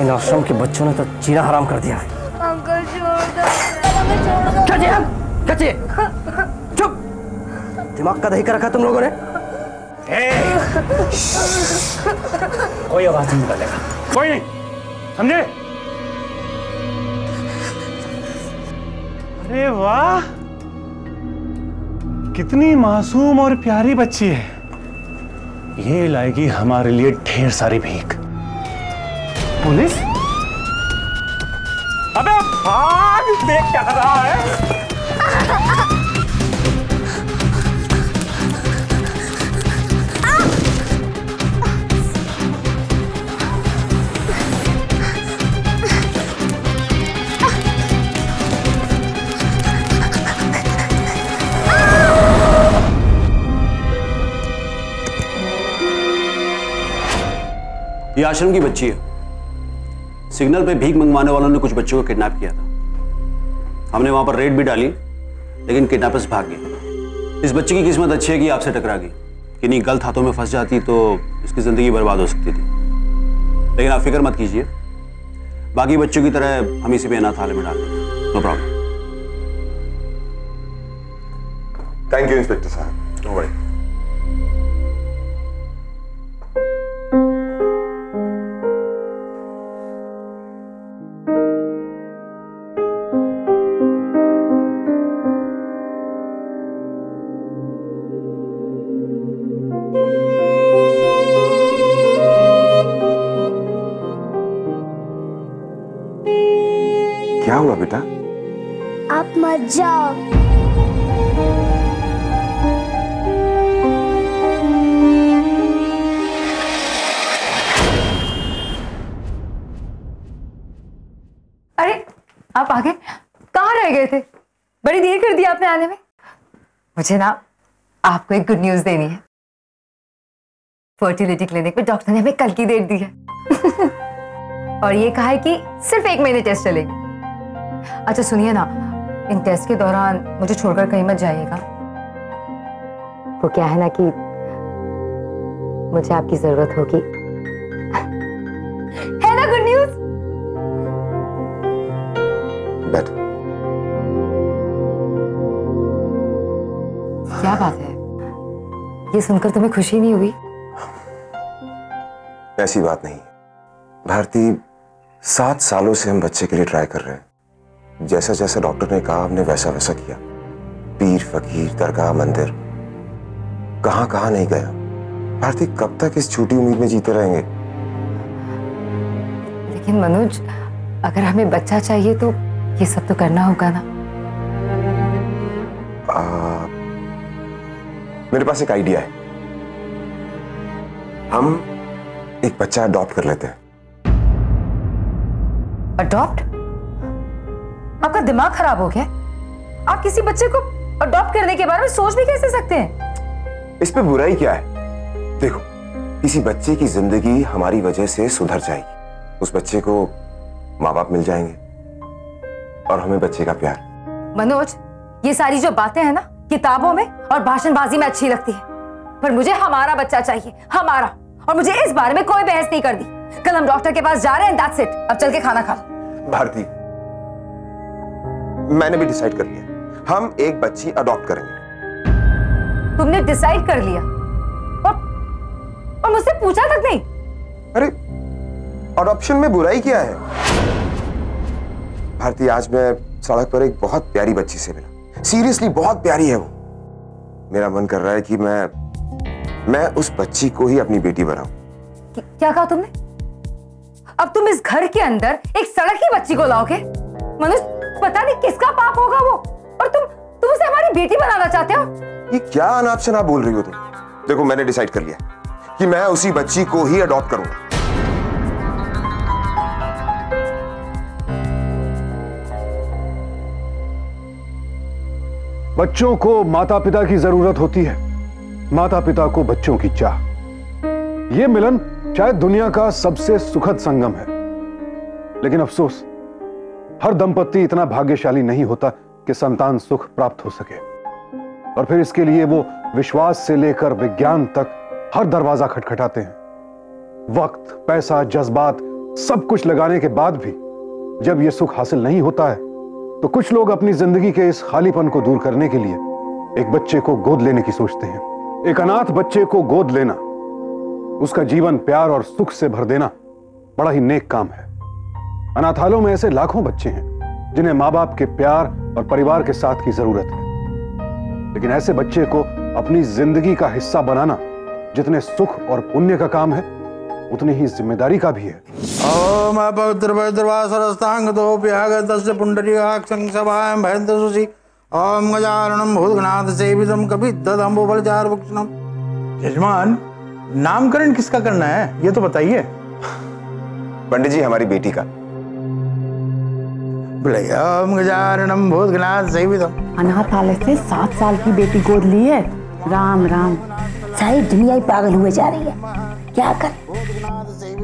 इन आश्रम के बच्चों ने तो जीना हराम कर दिया है। अंकल छोड़ दो। क्या चाहिए? चुप। दिमाग का दही कर रखा तुम लोगों ने। कोई आवाज नहीं निकालेगा, कोई नहीं, समझे? अरे वाह, कितनी मासूम और प्यारी बच्ची है। ये लाएगी हमारे लिए ढेर सारी भीख। पुलिस? अबे भाग, देख क्या कर रहा है। ये आश्रम की बच्ची है। सिग्नल पे भीख मंगवाने वालों ने कुछ बच्चों को किडनैप किया था। हमने वहां पर रेड भी डाली, लेकिन किडनैपर्स भाग गए। इस बच्ची की किस्मत अच्छी है कि आपसे टकरा गई, कि नहीं गलत हाथों में फंस जाती तो इसकी जिंदगी बर्बाद हो सकती थी। लेकिन आप फिक्र मत कीजिए, बाकी बच्चों की तरह हम इसी पे अनाथालय में डाल देंगे। No problem. Thank you inspector साहब। No worry. क्या हुआ बेटा? आप मत जाओ। अरे आप आ गए? कहाँ रह गए थे? बड़ी देर कर दी आपने आने में। मुझे ना आपको एक गुड न्यूज देनी है। फर्टिलिटी क्लिनिक में डॉक्टर ने हमें कल की डेट दी है। और ये कहा है कि सिर्फ 1 महीने टेस्ट चलेंगे। अच्छा सुनिए ना, इन टेस्ट के दौरान मुझे छोड़कर कहीं मत जाइएगा। वो क्या है ना कि मुझे आपकी जरूरत होगी। है ना गुड न्यूज? बैठ। क्या बात है, ये सुनकर तुम्हें खुशी नहीं हुई? ऐसी बात नहीं भारती, 7 सालों से हम बच्चे के लिए ट्राई कर रहे हैं। जैसा जैसा डॉक्टर ने कहा हमने वैसा वैसा किया। पीर फकीर दरगाह मंदिर कहां कहां नहीं गया। भारती कब तक इस झूठी उम्मीद में जीते रहेंगे? लेकिन मनोज, अगर हमें बच्चा चाहिए तो ये सब तो करना होगा ना। मेरे पास एक आइडिया है। हम एक बच्चा अडॉप्ट कर लेते हैं। अडॉप्ट? आपका दिमाग खराब हो गया? आप किसी बच्चे को अडॉप्ट करने के बारे में सोच भी कैसे सकते हैं? इस पे बुराई क्या है? देखो, किसी बच्चे की जिंदगी हमारी वजह से सुधर जाएगी। उस बच्चे को माँ बाप मिल जाएंगे और हमें बच्चे का प्यार। मनोज, ये सारी जो बातें हैं ना, किताबों में और भाषणबाजी में अच्छी लगती है, पर मुझे हमारा बच्चा चाहिए, हमारा। और मुझे इस बारे में कोई बहस नहीं करनी। कल हम डॉक्टर के पास जा रहे हैं, दैट्स इट। अब चल के खाना खा लो। भारती, मैंने भी डिसाइड कर लिया, हम एक बच्ची अडॉप्ट करेंगे। तुमने डिसाइड कर लिया और मुझसे पूछा तक नहीं? अरे अडॉप्शन में बुराई क्या है? भारती, आज मैं सड़क पर एक बहुत प्यारी बच्ची से मिला। सीरियसली बहुत प्यारी है वो। मेरा मन कर रहा है कि मैं उस बच्ची को ही अपनी बेटी बनाऊं। क्या कहा तुमने? अब तुम इस घर के अंदर एक सड़क की बच्ची को लाओगे? मनुष्य, पता नहीं किसका पाप होगा वो, और तुम उसे हमारी बेटी बनाना चाहते हो? ये क्या अनाप शनाप बोल रही हो तुम? देखो, मैंने डिसाइड कर लिया कि मैं उसी बच्ची को ही अडॉप्ट करूंगा। बच्चों को माता पिता की जरूरत होती है, माता पिता को बच्चों की चाह। यह मिलन शायद दुनिया का सबसे सुखद संगम है, लेकिन अफसोस हर दंपति इतना भाग्यशाली नहीं होता कि संतान सुख प्राप्त हो सके। और फिर इसके लिए वो विश्वास से लेकर विज्ञान तक हर दरवाजा खटखटाते हैं। वक्त, पैसा, जज्बात सब कुछ लगाने के बाद भी जब यह सुख हासिल नहीं होता है तो कुछ लोग अपनी जिंदगी के इस खालीपन को दूर करने के लिए एक बच्चे को गोद लेने की सोचते हैं। एक अनाथ बच्चे को गोद लेना, उसका जीवन प्यार और सुख से भर देना बड़ा ही नेक काम है। अनाथालयों में ऐसे लाखों बच्चे हैं जिन्हें माँ बाप के प्यार और परिवार के साथ की जरूरत है, लेकिन ऐसे बच्चे को अपनी जिंदगी का हिस्सा बनाना जितने सुख और पुण्य का काम है उतनी ही जिम्मेदारी का भी है। ओम पवित्र पवित्रवासरस्तांगतोप्यागतस्य पुंडरीकाक्षं सभायां भयन्तसुषि ओम गजाननं भूतगणाथ सेवितं कपित्तदम्बुफलचारुभक्षणम्। यजमान, नामकरण किसका करना है ये तो बताइए। पंडित जी, हमारी बेटी का। ओम गजाननं भूतगणाथ सेवितं। अनाथालय से 7 साल की बेटी गोद ली है। राम राम। सारी दुनिया ही पागल हुए जा रही है, क्या कर।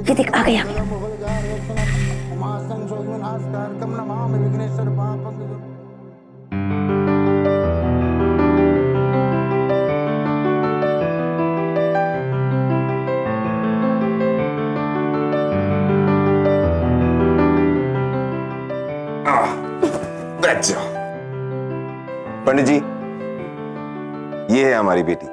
ये देख, आ गया। पंडित जी, ये है हमारी बेटी।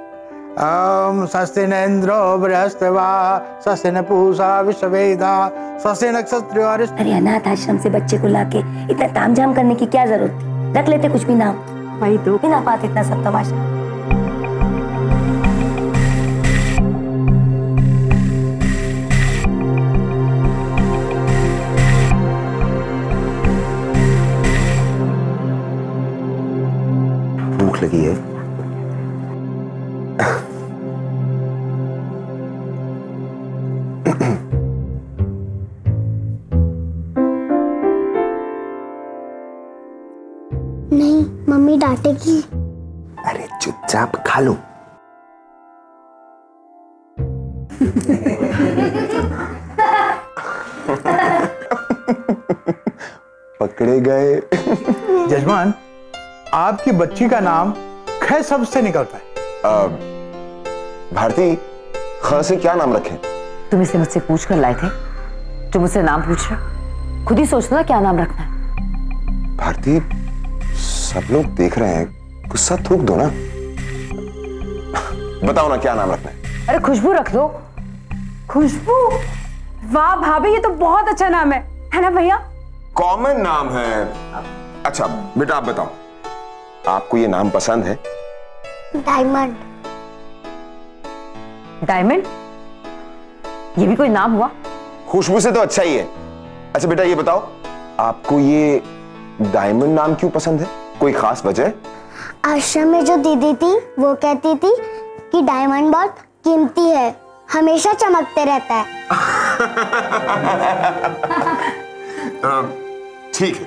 ओम स्वस्ति न इंद्रो बृहस्पतिवा स्वस्ति न पूषा विश्ववेदा स्वस्ति नक्षत्रो। अरे अनाथ आश्रम से बच्चे को लाके इतना तामझाम करने की क्या जरूरत थी? रख लेते कुछ भी नाम। वही तो, बिना बात इतना सब तमाशा। भूख लगी है। नहीं, मम्मी डांटेगी। अरे चुपचाप खा लो। पकड़े गए। यजमान, आपकी बच्ची का नाम ख शब्द से निकलता है। भारती, ख से क्या नाम रखें? तुम इसे मुझसे पूछ कर लाए थे? तुम मुझसे नाम पूछ रहे हो? खुद ही सोचना क्या नाम रखना है। भारती, सब लोग देख रहे हैं, गुस्सा थूक दो ना। बताओ ना क्या नाम रखना है। अरे खुशबू रख दो। खुशबू? वाह भाभी, ये तो बहुत अच्छा नाम है ना भैया? कॉमन नाम है। अच्छा बेटा, आप बताओ, आपको ये नाम पसंद है? डायमंड। डायमंड? ये भी कोई नाम हुआ? खुशबू से तो अच्छा ही है। अच्छा बेटा, ये बताओ, आपको ये डायमंड नाम क्यों पसंद है? कोई खास वजह? आश्रम में जो दीदी थी वो कहती थी कि डायमंड बहुत कीमती है, हमेशा चमकते रहता है। ठीक है,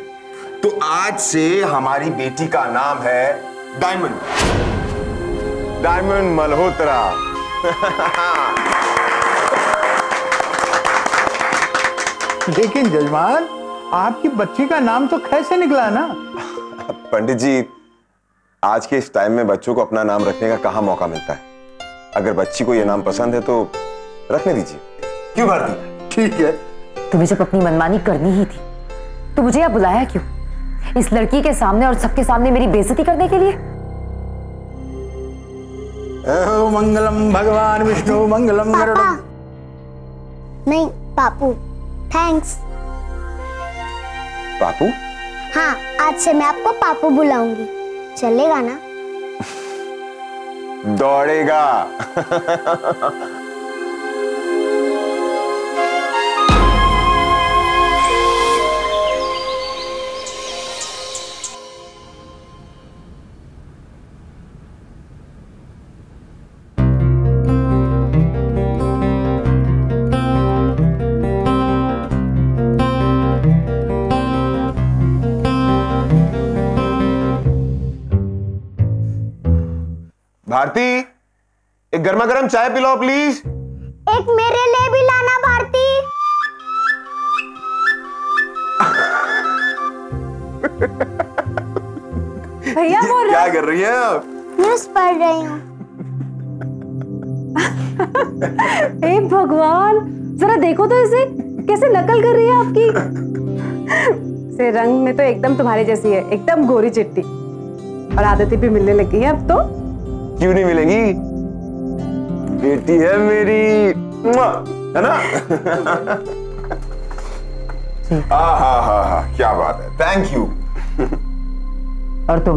तो आज से हमारी बेटी का नाम है डायमंड। डायमंड मल्होत्रा। लेकिन यजमान, आपकी बच्ची का नाम तो कैसे निकला ना? पंडित जी, आज के इस टाइम में बच्चों को अपना नाम रखने का कहाँ मौका मिलता है। अगर बच्ची को यह नाम पसंद है तो रखने दीजिए। क्यों भारती? ठीक है। तुम्हें जब अपनी मनमानी करनी ही थी तो मुझे यहाँ बुलाया क्यों? इस लड़की के सामने और सबके सामने मेरी बेइज्जती करने के लिए? मंगलम भगवान विष्णु मंगलम गरुड़म। नहीं पापू, थैंक्स। पापू? हाँ, आज से मैं आपको पापू बुलाऊंगी, चलेगा ना? दौड़ेगा। भारती, एक गर्मा गर्म चाय पिलाओ प्लीज। एक मेरे लिए भी लाना भारती। भैया वो क्या कर रही है आप? न्यूज़ पढ़ रही हूँ। हे भगवान, जरा देखो तो इसे, कैसे नकल कर रही है आपकी। से रंग में तो एकदम तुम्हारे जैसी है, एकदम गोरी चिट्टी, और आदतें भी मिलने लगी है अब तो। क्यों नहीं मिलेगी, बेटी है मेरी, है ना? हाँ, क्या बात है, थैंक यू। और तुम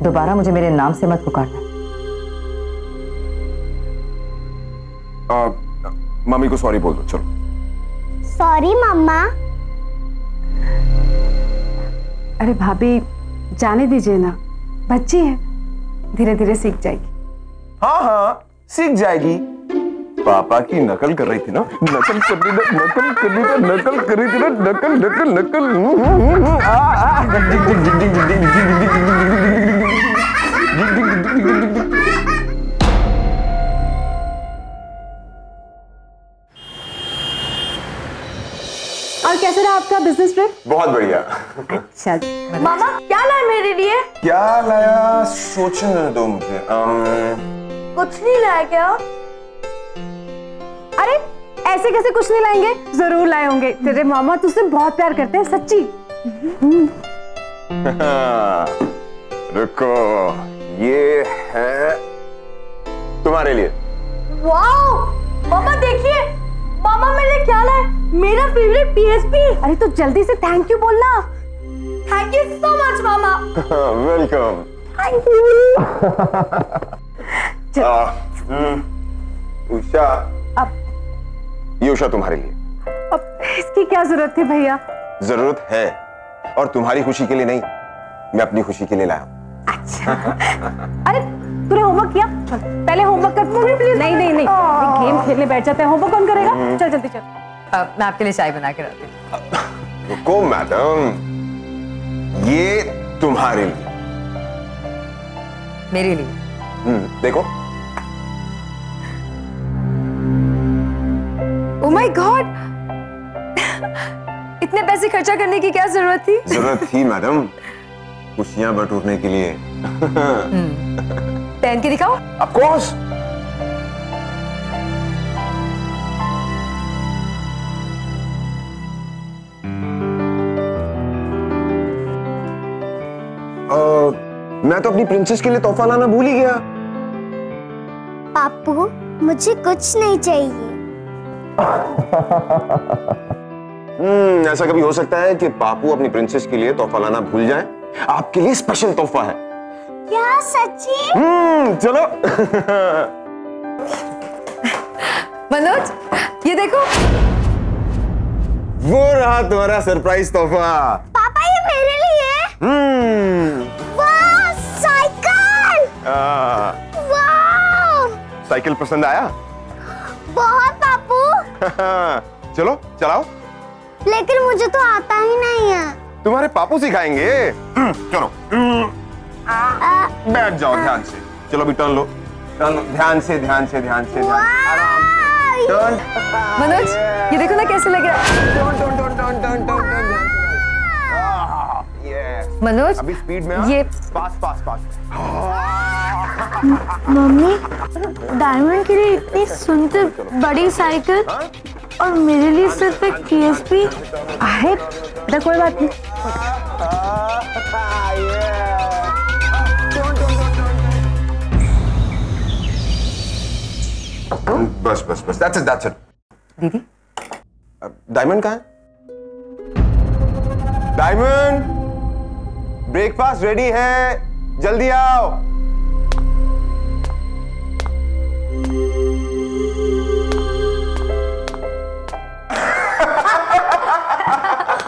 दोबारा मुझे मेरे नाम से मत पुकारना। मम्मी को सॉरी बोल दो, चलो। सॉरी मम्मा। अरे भाभी जाने दीजिए ना, बच्ची है, धीरे धीरे सीख जाएगी। हाँ, सीख जाएगी। पापा की नकल कर रही थी ना, नकल कर रही थी ना, नकल। और कैसे रहा आपका बिजनेस ट्रिप? बहुत बढ़िया। अच्छा मामा क्या लाए मेरे लिए? क्या लाया, सोचने दो मुझे। कुछ नहीं लाया क्या? अरे ऐसे कैसे कुछ नहीं लाएंगे, जरूर लाए होंगे। तेरे मामा तुझसे बहुत प्यार करते हैं, सच्ची। रुको, ये है तुम्हारे लिए। वाओ मामा देखिए, मामा मेरे लिए क्या लाए, मेरा फेवरेट पीएसपी। अरे तो जल्दी से थैंक यू बोलना। थैंक यू सो मच मामा। वेलकम। Thank you. उषा, अब ये उषा तुम्हारे लिए। अब इसकी क्या जरूरत थी भैया? जरूरत है, और तुम्हारी खुशी के लिए नहीं, मैं अपनी खुशी के लिए लाया। अच्छा। अरे तूने होमवर्क किया? चल पहले होमवर्क कर। प्लीज। नहीं, गेम खेलने बैठ जाते हैं, होमवर्क कौन करेगा? चल जल्दी चल। मैं आपके लिए चाय बना के लाती हूँ। रुको मैडम, ये तुम्हारे लिए। मेरे लिए? देखो। ओह माय गॉड, इतने पैसे खर्चा करने की क्या जरूरत थी? जरूरत थी मैडम, खुशियां बटोरने के लिए। पहन के दिखाओ। Of course. मैं तो अपनी प्रिंसेस के लिए तोहफा लाना भूल ही गया। पापू मुझे कुछ नहीं चाहिए। ऐसा कभी हो सकता है कि पापू अपनी प्रिंसेस के लिए तोहफा लाना भूल जाए? आपके लिए स्पेशल तोहफा है। क्या सच्ची? चलो। मनोज, ये देखो, वो रहा तुम्हारा सरप्राइज तोहफा। पापा ये मेरे लिए? वाह साइकिल! वाह! साइकिल पसंद आया? बहुत पापू। चलो चलाओ। लेकिन मुझे तो आता ही नहीं है। तुम्हारे पापू सिखाएंगे। चलो बैठ जाओ ध्यान से। चलो अभी टर्न लो, ध्यान से आराम से। टर्न। मनोज, ये देखो ना कैसे लग रहा है। मनोज, अभी स्पीड में ये पास। मम्मी, डायमंड के लिए इतनी सुंदर बड़ी साइकिल और मेरे लिए सिर्फ एक पीएसपी। अरे बेटा कोई बात नहीं। बस that's it। दीदी, डायमंड कहाँ है? डायमंड, ब्रेकफास्ट रेडी है, जल्दी आओ।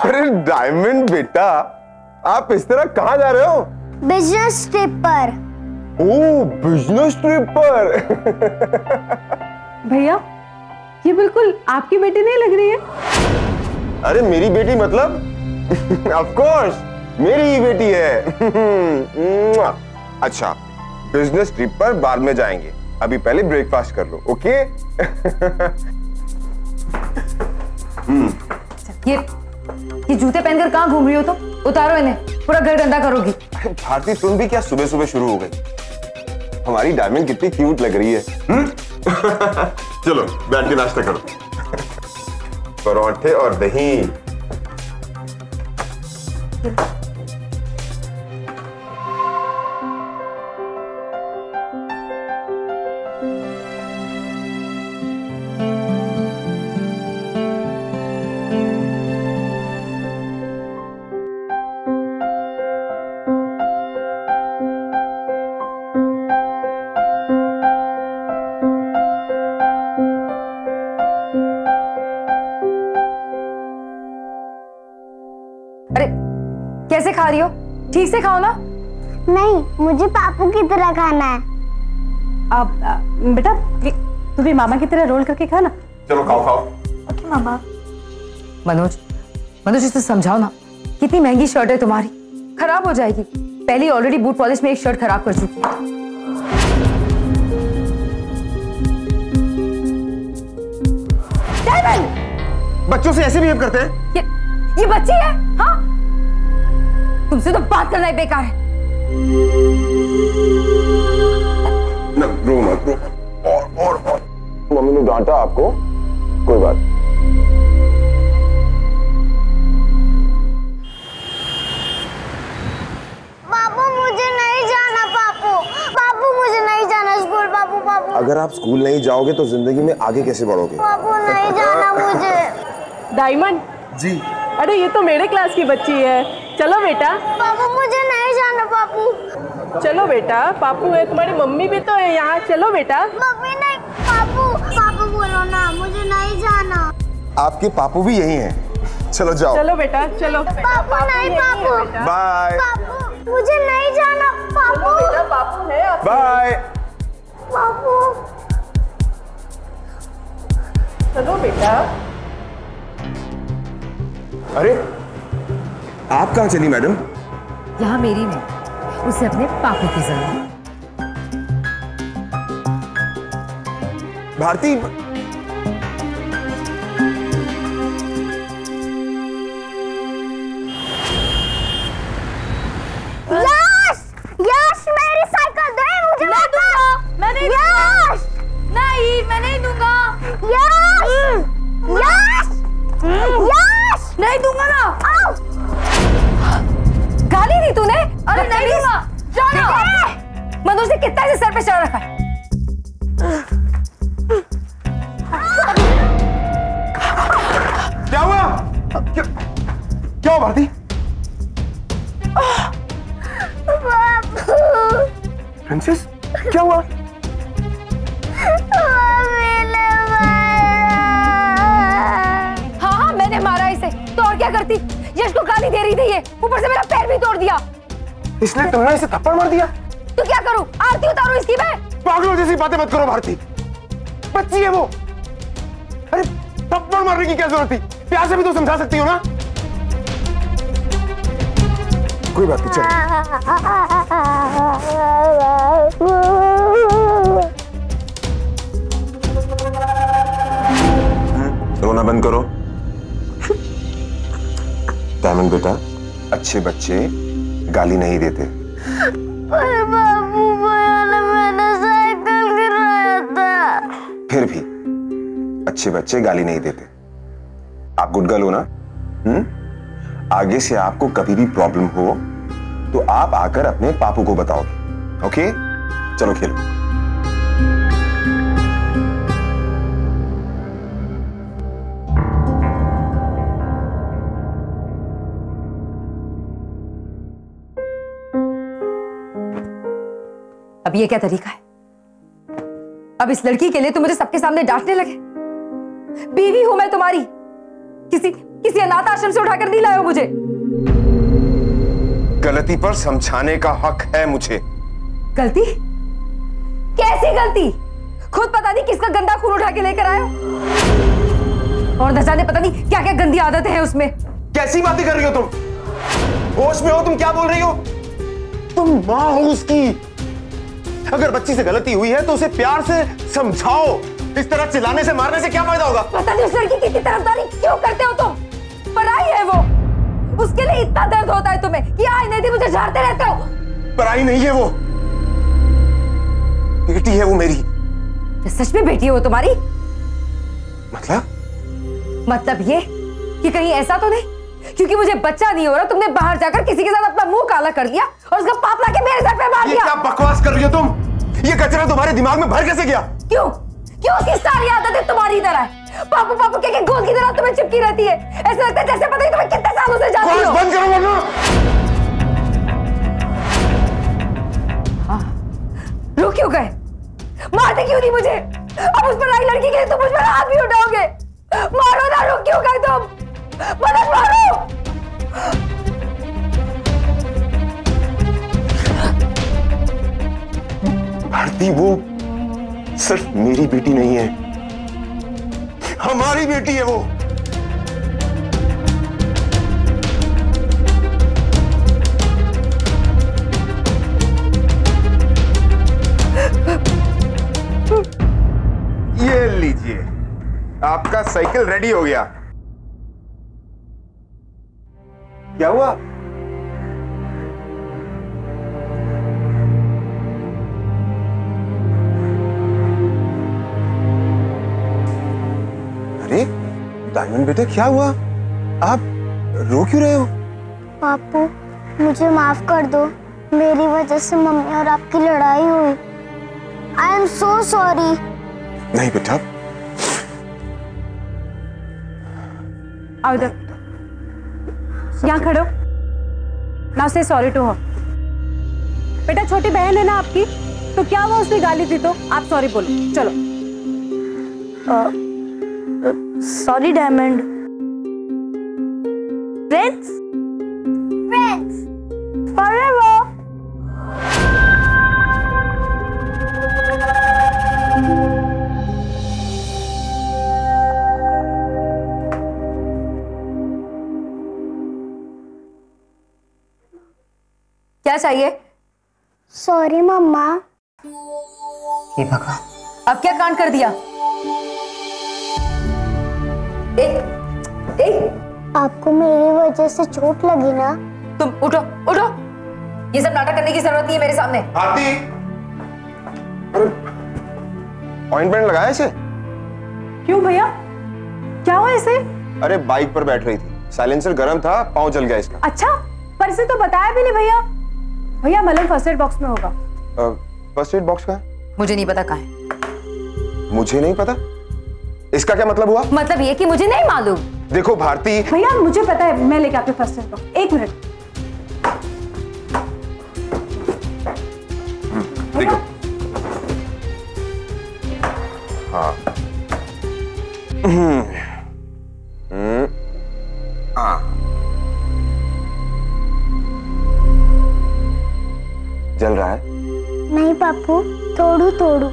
अरे डायमंड बेटा, आप इस तरह कहाँ जा रहे हो? बिजनेस ट्रिप पर। ओह, बिजनेस ट्रिप पर। भैया ये बिल्कुल आपकी बेटी नहीं लग रही है। अरे मेरी बेटी मतलब? ऑफ कोर्स मेरी ही बेटी है। अच्छा, बिजनेस ट्रिप पर बाद में जाएंगे, अभी पहले ब्रेकफास्ट कर लो, ओके? ये जूते पहनकर कहाँ घूम रही हो तुम? उतारो इन्हें, पूरा घर गंदा करोगी। भारती, तुम भी क्या सुबह सुबह शुरू हो गई? हमारी डायमंड कितनी क्यूट लग रही है। चलो बैठ के नाश्ता करो। पराठे और दही। अरे कैसे खा रही हो? ठीक से खाओ ना। नहीं, मुझे पापू की तरह खाना है। अब बेटा तू भी मामा की तरह रोल करके खा ना। चलो खाओ खाओ। ओके मामा। मनोज इसे समझाओ ना, कितनी महंगी शर्ट है तुम्हारी, खराब हो जाएगी। पहले ऑलरेडी बूट पॉलिश में एक शर्ट खराब कर चुकी है। बच्चों से ऐसे बिहेव करते हैं? ये बच्ची है? हाँ, तुमसे तो बात करना ही बेकार है। ना रो मत, रो और मम्मी ने डांटा आपको, कोई बात। पापू मुझे नहीं जाना, पापू मुझे नहीं जाना स्कूल। पापू अगर आप स्कूल नहीं जाओगे तो जिंदगी में आगे कैसे बढ़ोगे? पापू नहीं जाना मुझे। डायमंड जी। अरे ये तो मेरे क्लास की बच्ची है, चलो बेटा। पापू मुझे नहीं जाना पापू। चलो बेटा, पापू है, तुम्हारी मम्मी भी तो है यहाँ, चलो बेटा। मम्मी नहीं, पापू बोलो ना, मुझे नहीं जाना। आपके पापू भी यही हैं। चलो जाओ। चलो बेटा चलो। पापू नहीं, पापू बाय। पापू मुझे नहीं जाना। पापू बेटा पापू है। बाय। पापू चलो बेटा। अरे आप कहाँ चली मैडम? यहाँ मेरी नहीं, उसे अपने पापू की जरूरत। भारती, यश मेरी साइकिल दे मुझे। मैं दूंगा। मैं नहीं दूंगा। नहीं, मैं नहीं दूंगा। यश नहीं दूंगा ना। गाली दी तूने? अरे नहीं दूंगा। जाना। मनोज ने कितना इसे सर पे चढ़ा रखा है। क्या हुआ? क्या हुआ भारती? फ्रांसिस, क्या हुआ? हाँ, मैंने मारा इसे, तो और क्या करती? यश को गाली दे रही थी ये, ऊपर से मेरा पैर भी तोड़ दिया। इसलिए तुमने इसे थप्पड़ मार दिया? तो क्या करूं? आरती उतारूं इसकी मैं? पागलों जैसी बातें मत करो भारती, बच्ची है वो। अरे थप्पड़ मारने की क्या जरूरत थी? प्यार से भी तो समझा सकती हो ना। कोई बात नहीं, चलो। रोना बंद करो। डायमंड बेटा, अच्छे बच्चे गाली नहीं देते। पर बाबू भैया ने मैंने साइकिल गिराया था। फिर भी अच्छे बच्चे गाली नहीं देते। आप गुड गर्ल हो ना? आगे से आपको कभी भी प्रॉब्लम हो तो आप आकर अपने पापू को बताओगे। ओके, चलो खेलो। अब ये क्या तरीका है? अब इस लड़की के लिए तुम मुझे सबके सामने डांटने लगे? बीवी हूं मैं तुम्हारी, किसी अनाथ आश्रम से उठाकर नहीं लाए हो मुझे। गलती पर समझाने का हक है मुझे। गलती? कैसी गलती? खुद पता नहीं किसका गंदा खून उठा के लेकर आए हो, और न जाने पता नहीं क्या क्या गंदी आदतें हैं उसमें। कैसी बातें कर रही हो तुम? होश में हो? तुम क्या बोल रही हो? तुम मां हो उसकी। अगर बच्ची से गलती हुई है तो उसे प्यार से समझाओ। इस तरह चिल्लाने से, मारने से क्या फायदा होगा? पता नहीं उस लड़की की तरफदारी क्यों करते हो तुम? पराई है वो, उसके लिए इतना दर्द होता है तुम्हें कि आज नहीं थी मुझे झाड़ते रहते हो। पराई नहीं है वो, बेटी है वो मेरी। सच में बेटी है वो तुम्हारी? मतलब ये कि कहीं ऐसा तो नहीं क्योंकि मुझे बच्चा नहीं हो रहा तुमने बाहर जाकर किसी के साथ अपना मुंह काला कर दिया और उसका पाप लाके मेरे सर पे मार दिया। ये क्या बकवास कर रही हो तुम? ये कचरा तुम्हारे दिमाग में भर कैसे गया? क्यों क्यों उसकी सारी आदतें तुम्हारी तरह है? पापू पापू के गोद की तरह तुम्हें चिपकी रहती है। ऐसा लगता है जैसे पता नहीं तुम्हें कितने सालों से जानती हो। बंद करो वरना। रुक क्यों गए? मारते क्यों नहीं मुझे? अब उस पर आई लड़की के लिए तुम मुझ पर हाथ भी उठाओगे? मारो ना, रुक क्यों गए तुम? मदद मारो। भारती वो सिर्फ मेरी बेटी नहीं है, हमारी बेटी है वो। ये लीजिए, आपका साइकिल रेडी हो गया। क्या हुआ? अरे डायमंड बेटे, क्या हुआ? आप रो क्यों रहे हो? पापू मुझे माफ कर दो, मेरी वजह से मम्मी और आपकी लड़ाई हुई। I am so sorry. नहीं बेटा, आओ इधर, यहाँ खड़ो। नाउ से सॉरी टू हर। बेटा छोटी बहन है ना आपकी, तो क्या हुआ उसने गाली दी तो आप सॉरी बोलो। चलो। Sorry diamond. Friends friends forever. क्या चाहिए? सॉरी मम्मा। हे भगवान, अब क्या कांड कर दिया? आपको मेरी वजह से चोट लगी ना? तुम उठो उठो, ये सब नाटक करने की जरूरत नहीं है मेरे सामने। आरती, अरे ऑइंटमेंट लगाया इसे? क्यों भैया, क्या हुआ इसे? अरे बाइक पर बैठ रही थी, साइलेंसर गर्म था, पाँव जल गया इसका। अच्छा, पर इसे तो बताया भी नहीं भैया। भैया मलम फर्स्ट एड बॉक्स में होगा। फर्स्ट एड बॉक्स कहाँ है? मुझे नहीं पता कहाँ है। मुझे नहीं पता? इसका क्या मतलब हुआ? मतलब ये कि मुझे नहीं मालूम। देखो भारती। भैया मुझे पता है, मैं लेके आती हूँ फर्स्ट एड बॉक्स। एक मिनट। देखो, हाँ, जल रहा है? नहीं पापू, थोड़ू थोड़ू।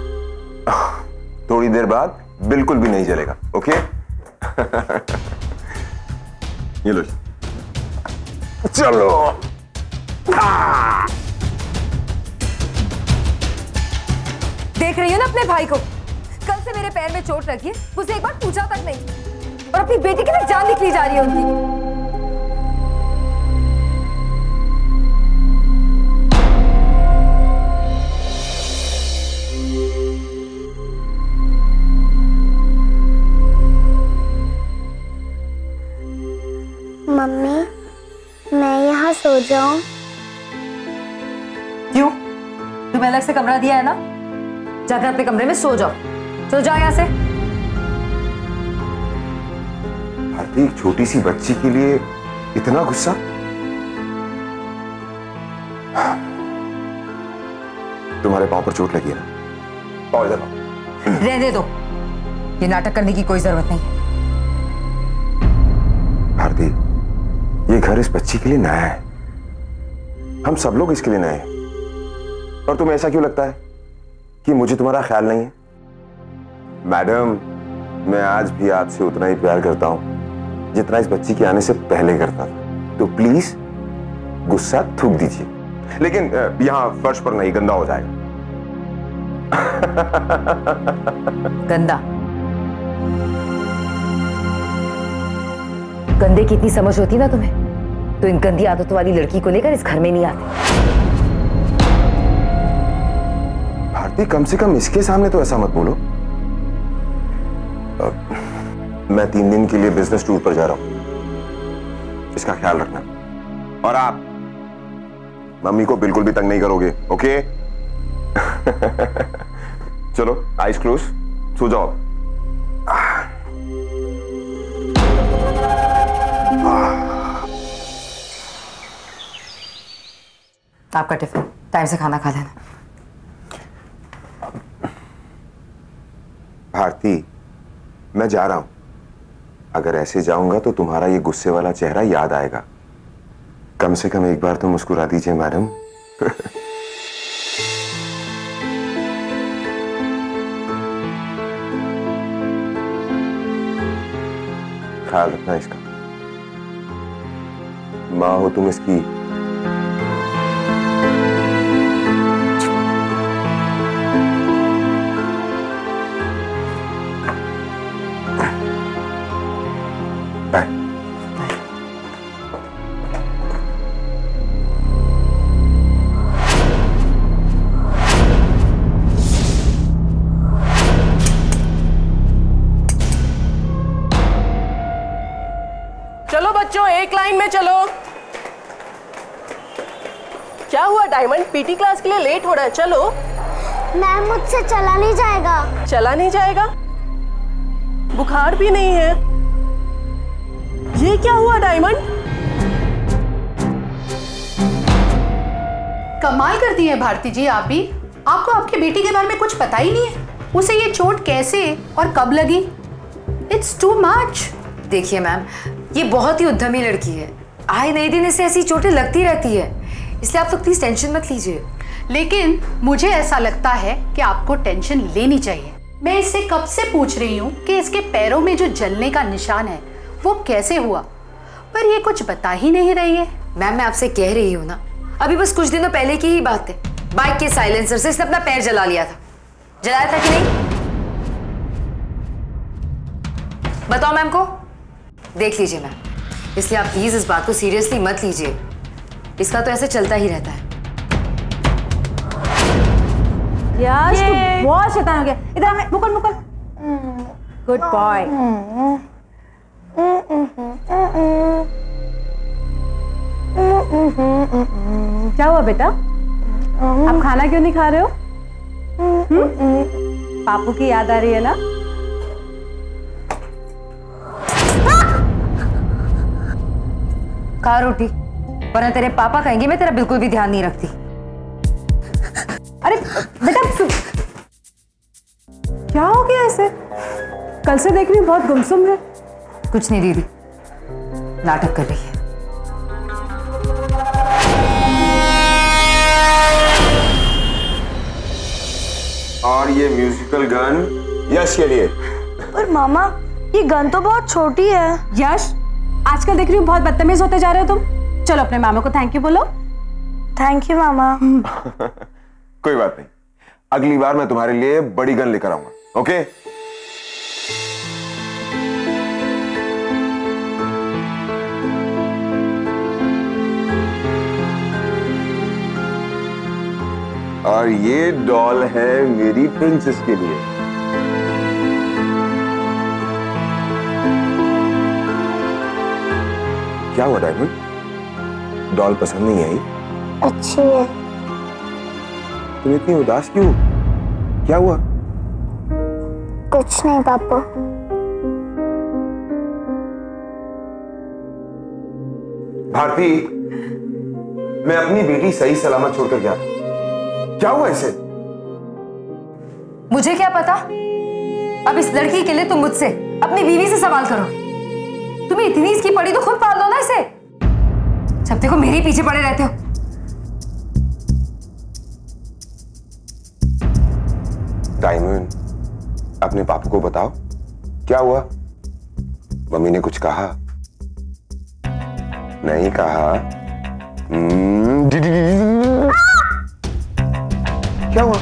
थोड़ी देर बाद बिल्कुल भी नहीं जलेगा, ओके? ये लो, चलो। देख रही हो ना अपने भाई को, कल से मेरे पैर में चोट लगी है, मुझसे एक बार पूछा तक नहीं, और अपनी बेटी की तो जान निकली जा रही है उनकी। मम्मी मैं यहाँ सो जाऊं? क्यों? तुम्हें अलग से कमरा दिया है ना, जाकर अपने कमरे में सो जाओ। सो जाओ यहाँ से। भारती, एक छोटी सी बच्ची के लिए इतना गुस्सा? तुम्हारे पांव पर चोट लगी है ना? पाओ इधर आओ। रहने दो, ये नाटक करने की कोई जरूरत नहीं। भारती, ये घर इस बच्ची के लिए नया है, हम सब लोग इसके लिए नए हैं। और तुम्हें ऐसा क्यों लगता है कि मुझे तुम्हारा ख्याल नहीं है? मैडम, मैं आज भी आपसे उतना ही प्यार करता हूं जितना इस बच्ची के आने से पहले करता था। तो प्लीज गुस्सा थूक दीजिए, लेकिन यहां फर्श पर नहीं, गंदा हो जाएगा। गंदा? गंदे की इतनी समझ होती ना तुम्हें, तो इन गंदी आदतों वाली लड़की को लेकर इस घर में नहीं आते। भारती, कम से कम इसके सामने तो ऐसा मत बोलो। मैं 3 दिन के लिए बिजनेस टूर पर जा रहा हूं, इसका ख्याल रखना। और आप मम्मी को बिल्कुल भी तंग नहीं करोगे, ओके? चलो आइज क्लोज, सो जाओ। आपका टिफिन, टाइम से खाना खा लेना। भारती, मैं जा रहा हूं। अगर ऐसे जाऊंगा तो तुम्हारा ये गुस्से वाला चेहरा याद आएगा। कम से कम एक बार तो मुस्कुरा दीजिए मैडम। ख्याल रखना इसका। माँ हो तुम इसकी। बाय। चलो बच्चों, एक लाइन में चलो। क्या हुआ डायमंड? पीटी क्लास के लिए लेट हो रहा है, चलो। मैम मुझसे चला नहीं जाएगा। चला नहीं जाएगा? बुखार भी नहीं है। ये क्या हुआ डायमंड? कमाल करती हैं भारती जी आप भी। आपको आपकी बेटी के बारे में कुछ पता ही नहीं है। उसे ये चोट कैसे और कब लगी? It's too much. देखिए मैम, ये बहुत ही उद्यमी लड़की है। आए नए दिन इसे ऐसी चोटें लगती रहती है, इसलिए आप तो प्लीज टेंशन मत लीजिए। लेकिन मुझे ऐसा लगता है कि आपको टेंशन लेनी चाहिए। मैं इससे कब से पूछ रही हूँ कि इसके पैरों में जो जलने का निशान है वो कैसे हुआ, पर ये कुछ बता ही नहीं रही है। मैम मैं आपसे कह रही हूँ ना, अभी बस कुछ दिनों पहले की ही बात है। बाइक के साइलेंसर से इसने अपना पैर जला लिया था। जलाया था कि नहीं? बताओ मैम को। देख लीजिए मैम, इसलिए आप प्लीज इस बात को सीरियसली मत लीजिए। इसका तो ऐसे चलता ही रहता है। यश तू बहुत शैतान हो गया। इधर आ, मुकुल मुकुल। Good boy. क्या हुआ बेटा? आप खाना क्यों नहीं खा रहे हो? पापू की याद आ रही है ना? खा रोटी, वरना तेरे पापा कहेंगे मैं तेरा बिल्कुल भी ध्यान नहीं रखती। अरे बेटा क्या हो गया ऐसे? कल से देख रही हूँ बहुत गुमसुम है। कुछ नहीं दीदी, नाटक कर रही है। और ये म्यूजिकल गन यश के लिए। पर मामा ये गन तो बहुत छोटी है। यश आजकल देख रही हूँ बहुत बदतमीज होते जा रहे हो तुम। चलो अपने मामा को थैंक यू बोलो। थैंक यू मामा। कोई बात नहीं, अगली बार मैं तुम्हारे लिए बड़ी गन लेकर आऊंगा, ओके? और ये डॉल है मेरी प्रिंसेस के लिए। क्या हुआ डायमंड? डॉल पसंद नहीं आई? अच्छी है। तुम इतनी उदास क्यों? क्या हुआ? कुछ नहीं पापा। भारती, मैं अपनी बेटी सही सलामत छोड़कर गया। क्या हुआ इसे? मुझे क्या पता? अब इस लड़की के लिए तुम मुझसे, अपनी बीवी से सवाल करोगे। तुम्हें इतनी इसकी पड़ी तो खुद पाल लो ना इसे। जब देखो मेरे ही पीछे पड़े रहते हो। डायमंड, अपने पापा को बताओ क्या हुआ। मम्मी ने कुछ कहा? नहीं कहा? क्या हुआ?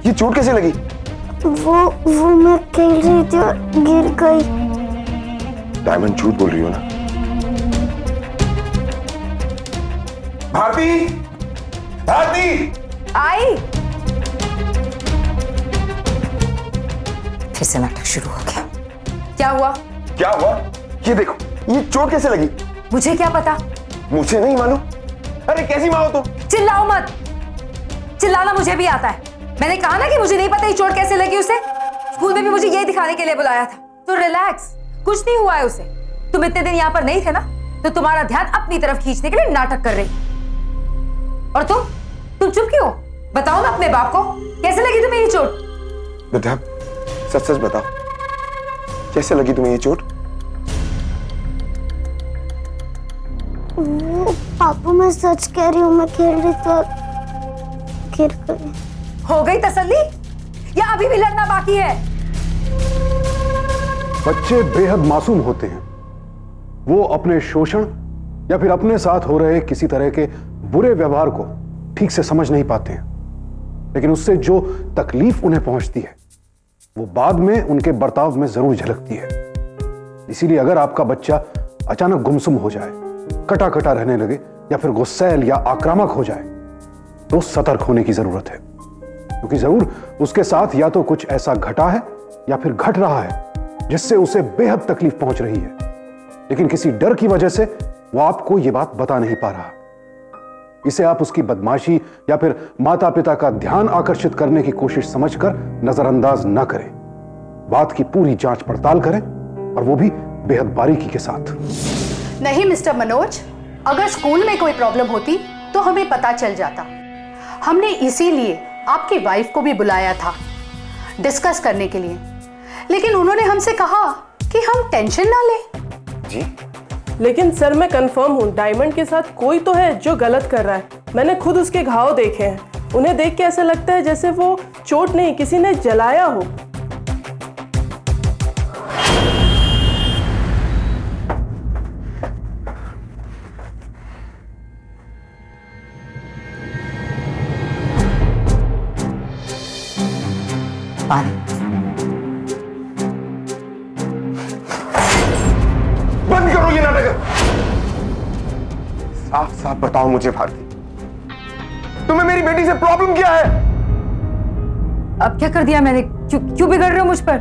ये चोट कैसे लगी? वो मैं खेल रही थी और गिर गई। डायमंड झूठ बोल रही हो ना? भारती, भारती, आई। फिर से नाटक शुरू हो गया। क्या हुआ? क्या हुआ? ये देखो, ये चोट कैसे लगी? मुझे क्या पता? मुझे नहीं मालूम। अरे कैसी माँ हो तुम? चिल्लाओ मत। चिल्लाना मुझे भी आता है। मैंने कहा ना कि मुझे नहीं पता ये चोट कैसे लगी उसे। स्कूल में भी मुझे यही दिखाने के लिए बुलाया था। तो रिलैक्स, कुछ नहीं हुआ है उसे। तुम इतने दिन यहाँ पर नहीं थे ना, तो तुम्हारा ध्यान अपनी तरफ खींचने के लिए नाटक कर रही। और तुम चुप क्यों? बताओ ना अपने बाप को, कैसे लगी तुम्हें ये चोट? बेटा सच सच बताओ, कैसे लगी तुम्हें ये चोट? पापा मैं सच कह रही हूँ, मैं खेल रही तो गिर गई। हो गई तसल्ली या अभी भी लड़ना बाकी है? बच्चे बेहद मासूम होते हैं। वो अपने शोषण या फिर अपने साथ हो रहे किसी तरह के बुरे व्यवहार को ठीक से समझ नहीं पाते हैं, लेकिन उससे जो तकलीफ उन्हें पहुंचती है वो बाद में उनके बर्ताव में जरूर झलकती है। इसीलिए अगर आपका बच्चा अचानक गुमसुम हो जाए, कटा कटा रहने लगे या फिर गुस्सैल या आक्रामक हो जाए, तो सतर्क होने की जरूरत है, क्योंकि जरूर उसके साथ या तो कुछ ऐसा घटा है या फिर घट रहा है जिससे उसे बेहद तकलीफ पहुंच रही है, लेकिन किसी डर की वजह से वो आपको यह बात बता नहीं पा रहा। इसे आप उसकी बदमाशी या फिर माता पिता का ध्यान आकर्षित करने की कोशिश समझकर नजरअंदाज न करें। बात की पूरी जांच पड़ताल करें, और वो भी बेहद बारीकी के साथ। नहीं मिस्टर मनोज, अगर स्कूल में कोई प्रॉब्लम होती तो हमें पता चल जाता। हमने इसीलिए आपकी वाइफ को भी बुलाया था डिस्कस करने के लिए, लेकिन उन्होंने हमसे कहा कि हम टेंशन ना लें। जी लेकिन सर मैं कंफर्म हूँ, डायमंड के साथ कोई तो है जो गलत कर रहा है। मैंने खुद उसके घाव देखे हैं। उन्हें देख के ऐसा लगता है जैसे वो चोट नहीं, किसी ने जलाया हो। बंद करो ये नाटक। साफ साफ बताओ मुझे भारती, तुम्हें मेरी बेटी से प्रॉब्लम क्या है? अब क्या कर दिया मैंने? क्यों बिगड़ रहे हो मुझ पर?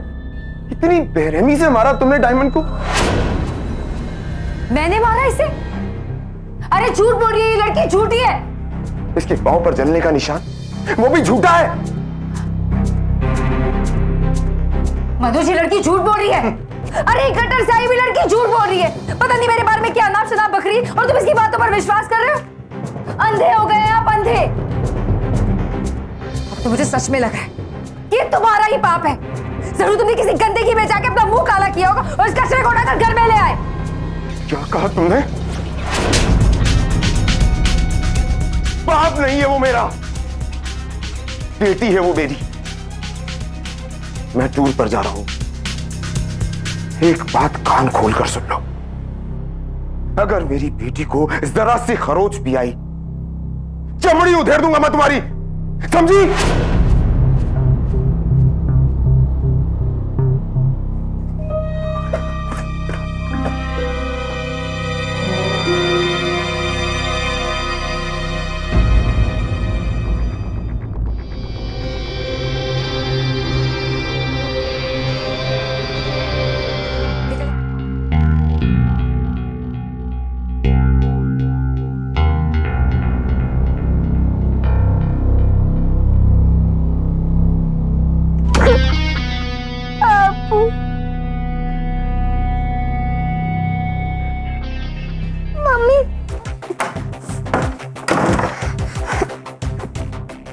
कितनी बेरहमी से मारा तुमने डायमंड को। मैंने मारा इसे? अरे झूठ बोल रही है ये लड़की, झूठी है। इसके पांव पर जलने का निशान वो भी झूठा है। मनोज, ये लड़की झूठ बोल रही है। अरे गटर से आई हुई लड़की झूठ बोल रही है। पता नहीं मेरे बारे में क्या नाम शनाब बकरी, और तुम इसकी बातों पर विश्वास कर रहे हो? अंधे हो गए आप, अंधे। अब तो मुझे सच में लग रहा है कि तुम्हारा ही पाप है। जरूर तुमने किसी गंदगी में जाके अपना मुंह काला किया होगा और इस कचरे को उठाकर घर में ले आए। क्या कहा तुमने? बाप नहीं है वो मेरा, बेटी है वो मेरी। मैं टूर पर जा रहा हूं, एक बात कान खोलकर सुन लो। अगर मेरी बेटी को जरा सी खरोच भी आई, चमड़ी उधेड़ दूंगा मैं तुम्हारी, समझी?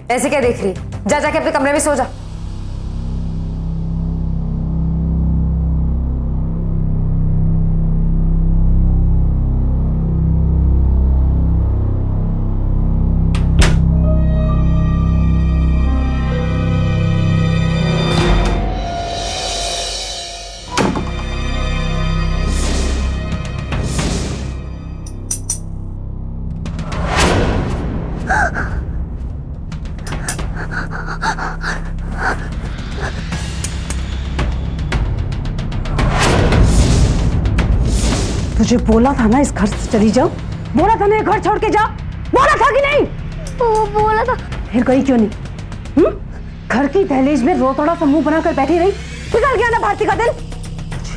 ऐसे क्या देख रही? जा जाके अपने कमरे में सो जा। तुझे बोला था ना इस घर से चली जाओ, बोला था ना ये घर छोड़ के जा, बोला था कि नहीं? वो बोला था फिर गई क्यों नहीं? घर की दहलीज में रोतड़ा सा मुंह बनाकर बैठी रही। निकल गया ना भारती का दिल।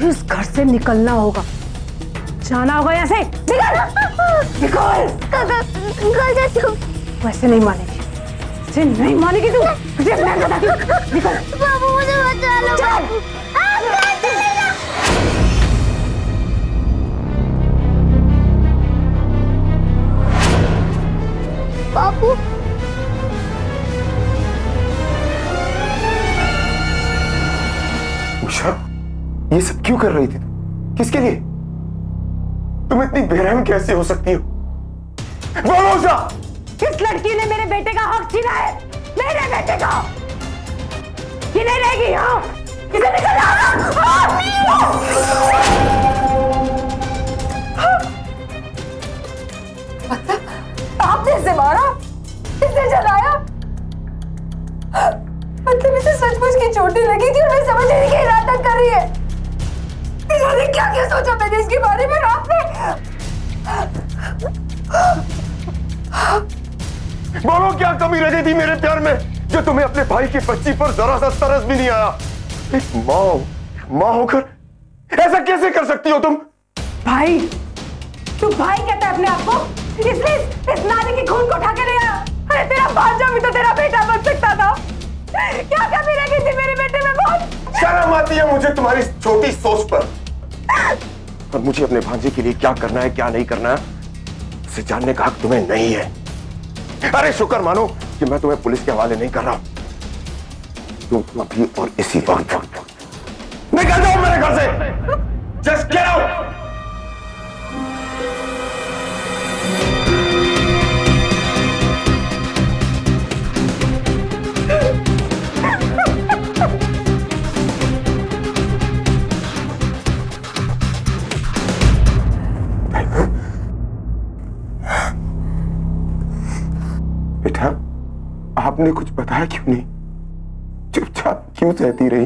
इस घर से निकलना होगा, जाना होगा यहाँ से। निकल निकल जा तू। वैसे नहीं मानेगी, वैसे नहीं मानेगी तू। निकल बाबू, मुझे बचा लो बाबू। बाबू, उषा, ये सब क्यों कर रही थी? किसके लिए? तुम इतनी बेरहम कैसे हो सकती हो? बोलो उषा! किस लड़की ने मेरे बेटे का हक छीना है? मेरे बेटे का! ये नहीं रहेगी यहाँ। इसे निकल आपने इसे मारा, इसे जलाया, मतलब इसे सचमुच की चोटें लगी थी और मैं समझ नहीं कि नाटक कर रही है। इन्होंने क्या क्या सोचा मैंने इसके बारे में रात में? बोलो, क्या कमी रह गई थी मेरे प्यार में जो तुम्हें अपने भाई की बच्ची पर जरा सा तरस भी नहीं आया? एक माँ होकर ऐसा कैसे कर सकती हो तुम? भाई, तू भाई कहता है अपने आप को, इसलिए इस नानी के खून को उठा के ले आया। अरे तेरा भांजा भी तो तेरा बेटा बन सकता था। क्या कमी रह गई थी मेरे बेटे में? बहुत शर्म आती है मुझे तुम्हारी छोटी सोच पर। और मुझे अपने भांजे के लिए क्या करना है क्या नहीं करना है उसे जानने का हक तुम्हें नहीं है। अरे शुक्र मानो कि मैं तुम्हें पुलिस के हवाले नहीं कर रहा हूं। तुम अभी और इसी वक्त निकल जाओ मेरे घर से। Just get out. बेटा, आपने कुछ बताया क्यों नहीं? चुपचाप क्यों सहती रही?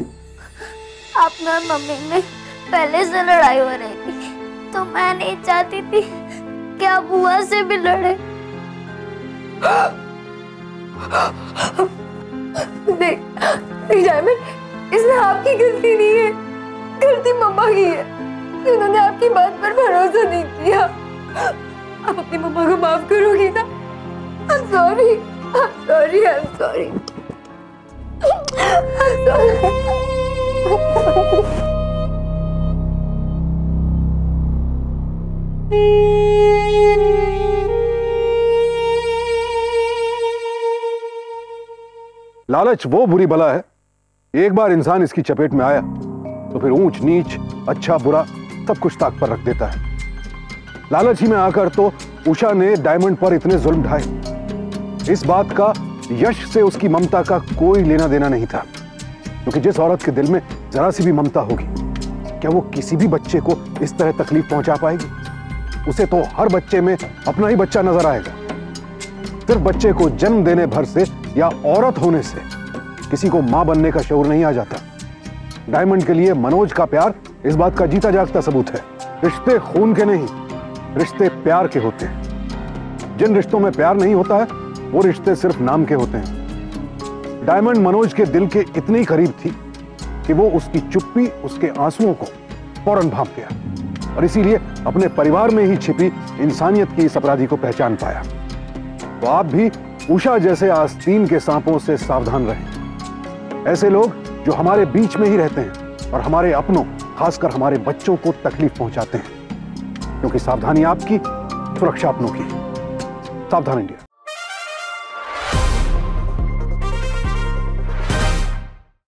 अपना मम्मी में पहले से लड़ाई हो रही थी, तो मैं नहीं चाहती थी कि आप बुआ से भी लड़े। नहीं डायमंड, इसमें आपकी गलती नहीं है, गलती मम्मा की है। उन्होंने आपकी बात पर भरोसा नहीं किया। आप अपनी मम्मा को माफ करोगी ना? I'm sorry, I'm sorry, I'm sorry, I'm sorry. लालच वो बुरी बला है, एक बार इंसान इसकी चपेट में आया तो फिर ऊंच नीच, अच्छा बुरा सब कुछ ताक पर रख देता है। लालच ही में आकर तो उषा ने डायमंड पर इतने जुल्म ढाए। इस बात का यश से उसकी ममता का कोई लेना देना नहीं था, क्योंकि जिस औरत के दिल में जरा सी भी ममता होगी, क्या वो किसी भी बच्चे को इस तरह तकलीफ पहुंचा पाएगी? उसे तो हर बच्चे में अपना ही बच्चा नजर आएगा। सिर्फ बच्चे को जन्म देने भर से या औरत होने से किसी को मां बनने का शऊर नहीं आ जाता। डायमंड के लिए मनोज का प्यार इस बात का जीता जागता सबूत है। रिश्ते खून के नहीं, रिश्ते प्यार के होते हैं। जिन रिश्तों में प्यार नहीं होता है वो रिश्ते सिर्फ नाम के होते हैं। डायमंड मनोज के दिल के इतनी करीब थी कि वो उसकी चुप्पी, उसके आंसुओं को फौरन भांप गया और इसीलिए अपने परिवार में ही छिपी इंसानियत की इस अपराधी को पहचान पाया। तो आप भी उषा जैसे आस्तीन के सांपों से सावधान रहें। ऐसे लोग जो हमारे बीच में ही रहते हैं और हमारे अपनों, खासकर हमारे बच्चों को तकलीफ पहुंचाते हैं, क्योंकि सावधानी आपकी, सुरक्षा अपनों की। सावधान इंडिया।